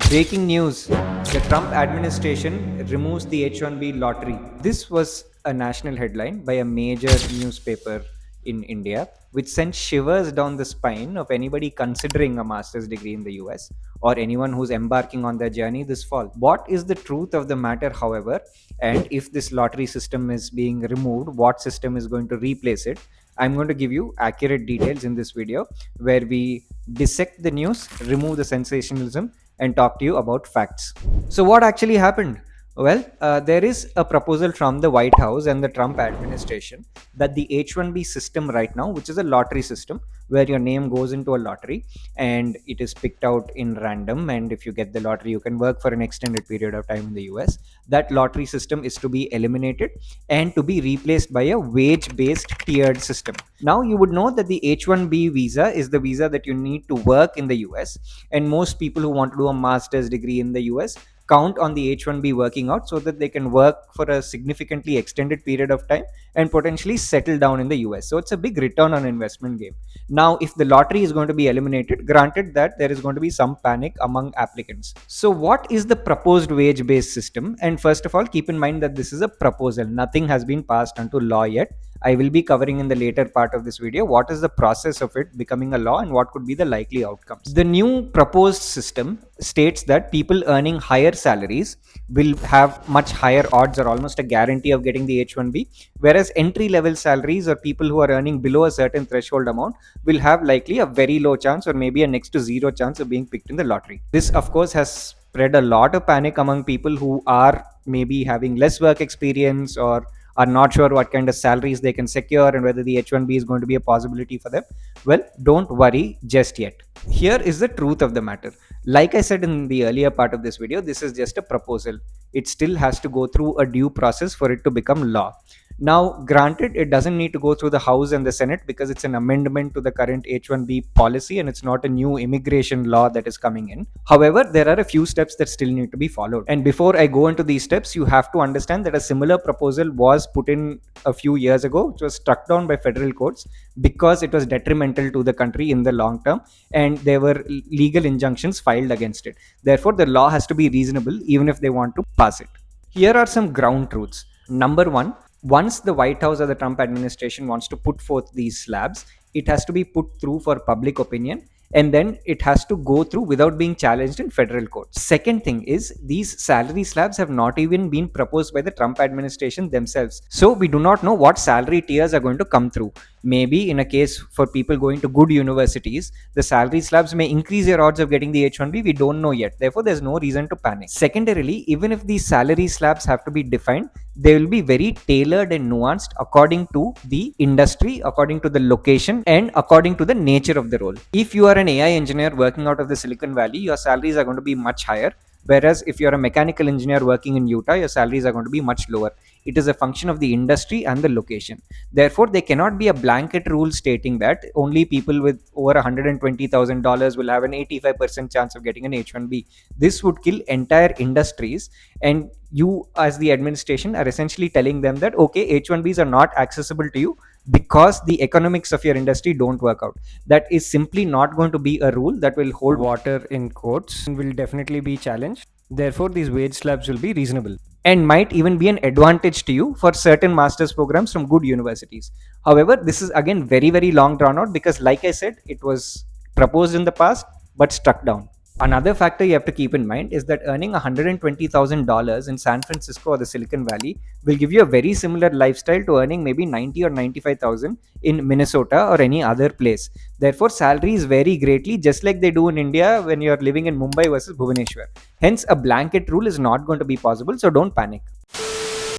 Breaking news: the Trump administration removes the H-1B lottery. This was a national headline by a major newspaper in India, which sent shivers down the spine of anybody considering a master's degree in the US or anyone who's embarking on their journey this fall. What is the truth of the matter, however, and if this lottery system is being removed, what system is going to replace it? I'm going to give you accurate details in this video where we dissect the news, remove the sensationalism, and talk to you about facts. So, what actually happened? Well, there is a proposal from the White House and the Trump administration that the H-1B system right now, which is a lottery system where your name goes into a lottery and it is picked out in random, and if you get the lottery, you can work for an extended period of time in the US. That lottery system is to be eliminated and to be replaced by a wage-based tiered system. Now, you would know that the H-1B visa is the visa that you need to work in the US, and most people who want to do a master's degree in the US count on the H-1B working out so that they can work for a significantly extended period of time and potentially settle down in the US. So it's a big return on investment game. Now, if the lottery is going to be eliminated, granted that there is going to be some panic among applicants. So what is the proposed wage-based system? And first of all, keep in mind that this is a proposal. Nothing has been passed onto law yet. I will be covering in the later part of this video what is the process of it becoming a law and what could be the likely outcomes. The new proposed system states that people earning higher salaries will have much higher odds or almost a guarantee of getting the H-1B, whereas entry level salaries or people who are earning below a certain threshold amount will have likely a very low chance or maybe a next to zero chance of being picked in the lottery. This, of course, has spread a lot of panic among people who are maybe having less work experience or are not sure what kind of salaries they can secure and whether the H-1B is going to be a possibility for them. Well, don't worry just yet. Here is the truth of the matter. Like I said in the earlier part of this video, this is just a proposal. It still has to go through a due process for it to become law. Now, granted, it doesn't need to go through the House and the Senate because it's an amendment to the current H-1B policy and it's not a new immigration law that is coming in. However, there are a few steps that still need to be followed. And before I go into these steps, you have to understand that a similar proposal was put in a few years ago, which was struck down by federal courts because it was detrimental to the country in the long term and there were legal injunctions filed against it. Therefore, the law has to be reasonable even if they want to pass it. Here are some ground truths. Number one, once the White House or the Trump administration wants to put forth these slabs, it has to be put through for public opinion and then it has to go through without being challenged in federal courts. Second thing is these salary slabs have not even been proposed by the Trump administration themselves. So we do not know what salary tiers are going to come through. Maybe in a case for people going to good universities, the salary slabs may increase your odds of getting the H-1B. We don't know yet. Therefore, there's no reason to panic. Secondarily, even if these salary slabs have to be defined, they will be very tailored and nuanced according to the industry, according to the location, and according to the nature of the role. If you are an AI engineer working out of the Silicon Valley, your salaries are going to be much higher. Whereas if you're a mechanical engineer working in Utah, your salaries are going to be much lower. It is a function of the industry and the location. Therefore, there cannot be a blanket rule stating that only people with over $120,000 will have an 85% chance of getting an H-1B. This would kill entire industries, and you as the administration are essentially telling them that, okay, H-1Bs are not accessible to you because the economics of your industry don't work out. That is simply not going to be a rule that will hold water in courts and will definitely be challenged. Therefore, these wage slabs will be reasonable and might even be an advantage to you for certain master's programs from good universities. However, this is again very, very long drawn out because, like I said, it was proposed in the past but struck down. Another factor you have to keep in mind is that earning $120,000 in San Francisco or the Silicon Valley will give you a very similar lifestyle to earning maybe 90 or 95,000 in Minnesota or any other place. Therefore, salaries vary greatly, just like they do in India when you're living in Mumbai versus Bhubaneswar. Hence, a blanket rule is not going to be possible, so don't panic.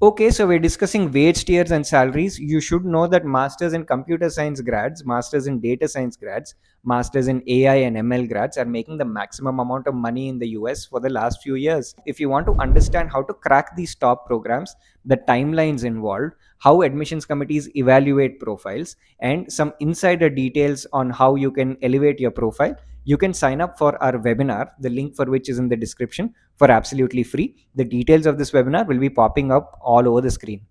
Okay, so we're discussing wage tiers and salaries. You should know that masters in computer science grads, masters in data science grads, masters in AI and ML grads are making the maximum amount of money in the US for the last few years. If you want to understand how to crack these top programs, the timelines involved, how admissions committees evaluate profiles, and some insider details on how you can elevate your profile, you can sign up for our webinar, the link for which is in the description, for absolutely free. The details of this webinar will be popping up all over the screen.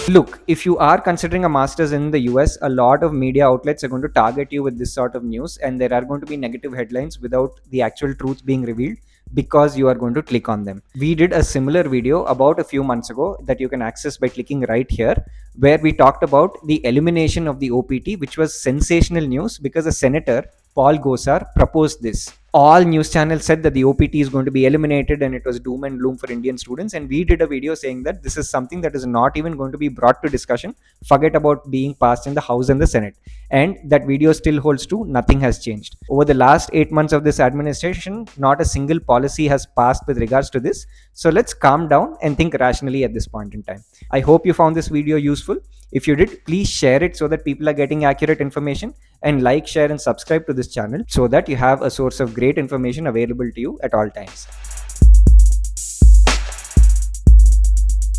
Look, if you are considering a master's in the US, a lot of media outlets are going to target you with this sort of news, and there are going to be negative headlines without the actual truth being revealed. because you are going to click on them. We did a similar video about a few months ago that you can access by clicking right here, where we talked about the elimination of the OPT, which was sensational news because a senator, Paul Gosar, proposed this. All news channels said that the OPT is going to be eliminated and it was doom and gloom for Indian students. And we did a video saying that this is something that is not even going to be brought to discussion. Forget about being passed in the House and the Senate. And that video still holds true. Nothing has changed. Over the last 8 months of this administration, not a single policy has passed with regards to this. So let's calm down and think rationally at this point in time. I hope you found this video useful. If you did, please share it so that people are getting accurate information, and like, share, and subscribe to this channel so that you have a source of great information available to you at all times.